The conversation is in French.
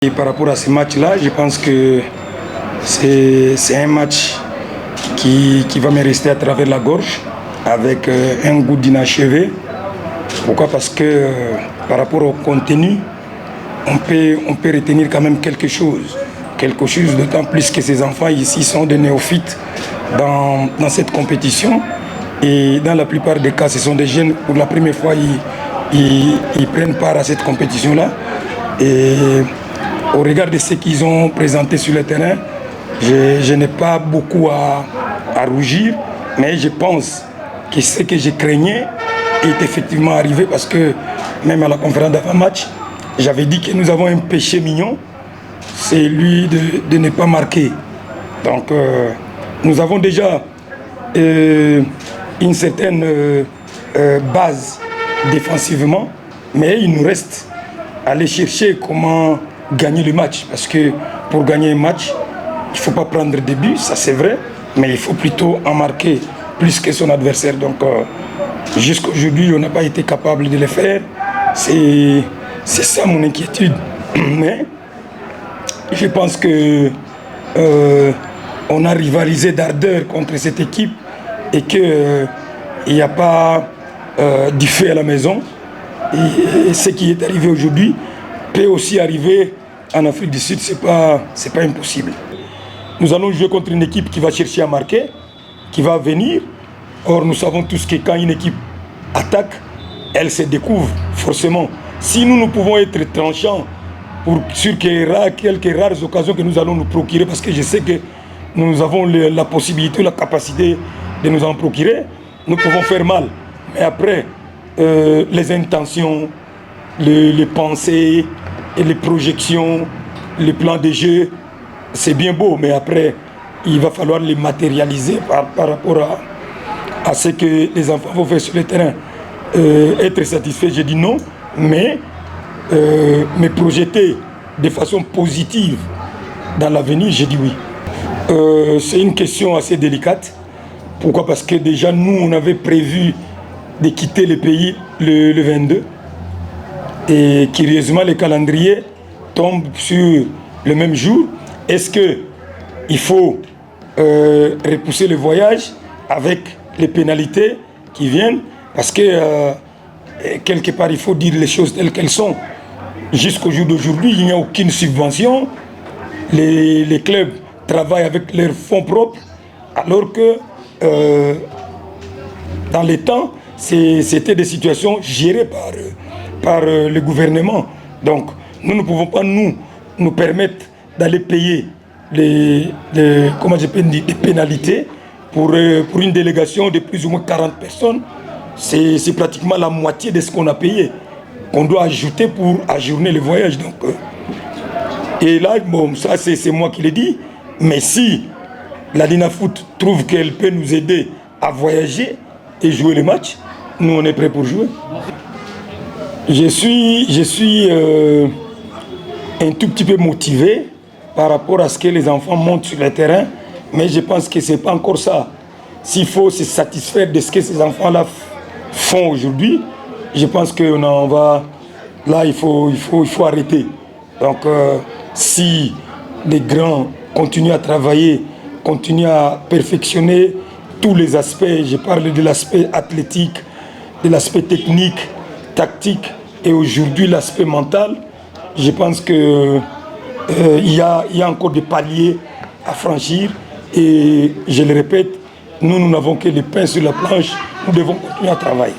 Et par rapport à ce match-là, je pense que c'est un match qui va me rester à travers la gorge avec un goût d'inachevé. Pourquoi? Parce que par rapport au contenu, on peut retenir quand même quelque chose. Quelque chose d'autant plus que ces enfants ici sont des néophytes dans cette compétition. Et dans la plupart des cas, ce sont des jeunes, pour la première fois, ils prennent part à cette compétition-là. Et au regard de ce qu'ils ont présenté sur le terrain, je n'ai pas beaucoup à rougir, mais je pense que ce que je craignais est effectivement arrivé parce que même à la conférence d'avant-match, j'avais dit que nous avons un péché mignon, c'est lui de ne pas marquer. Donc nous avons déjà une certaine base défensivement, mais il nous reste à aller chercher comment gagner le match. Parce que pour gagner un match, il ne faut pas prendre des buts, ça c'est vrai, mais il faut plutôt en marquer plus que son adversaire. Donc jusqu'à aujourd'hui, on n'a pas été capable de le faire. C'est ça mon inquiétude. Mais je pense que on a rivalisé d'ardeur contre cette équipe et qu'il n'y a pas du feu à la maison. Et ce qui est arrivé aujourd'hui peut aussi arriver en Afrique du Sud, c'est pas impossible. Nous allons jouer contre une équipe qui va chercher à marquer, qui va venir. Or, nous savons tous que quand une équipe attaque, elle se découvre forcément. Si nous pouvons être tranchants sur quelques rares occasions que nous allons nous procurer, parce que je sais que nous avons la possibilité, la capacité de nous en procurer, nous pouvons faire mal. Mais après, les intentions, les pensées et les projections, les plans de jeu, c'est bien beau, mais après, il va falloir les matérialiser par rapport à ce que les enfants vont faire sur le terrain. Être satisfait, je dis non, mais projeter de façon positive dans l'avenir, je dis oui. C'est une question assez délicate. Pourquoi? Parce que déjà, nous, on avait prévu de quitter le pays le 22. Et curieusement, le calendrier tombe sur le même jour. Est-ce qu'il faut repousser le voyage avec les pénalités qui viennent? Parce que quelque part, il faut dire les choses telles qu'elles sont. Jusqu'au jour d'aujourd'hui, il n'y a aucune subvention. Les clubs travaillent avec leurs fonds propres, alors que dans les temps, c'était des situations gérées par le gouvernement. Donc, nous ne pouvons pas nous permettre d'aller payer des pénalités pour une délégation de plus ou moins 40 personnes. C'est pratiquement la moitié de ce qu'on a payé, qu'on doit ajouter pour ajourner le voyage. Donc, et là, bon, ça c'est moi qui l'ai dit, mais si la Linafoot trouve qu'elle peut nous aider à voyager et jouer le match, nous on est prêts pour jouer. Je suis un tout petit peu motivé par rapport à ce que les enfants montent sur le terrain, mais je pense que ce n'est pas encore ça. S'il faut se satisfaire de ce que ces enfants-là font aujourd'hui, je pense que là, il faut arrêter. Donc, si les grands continuent à travailler, continuent à perfectionner tous les aspects, je parle de l'aspect athlétique, de l'aspect technique, tactique et aujourd'hui l'aspect mental, je pense qu'il y a encore des paliers à franchir et je le répète, nous n'avons que le pain sur la planche, nous devons continuer à travailler.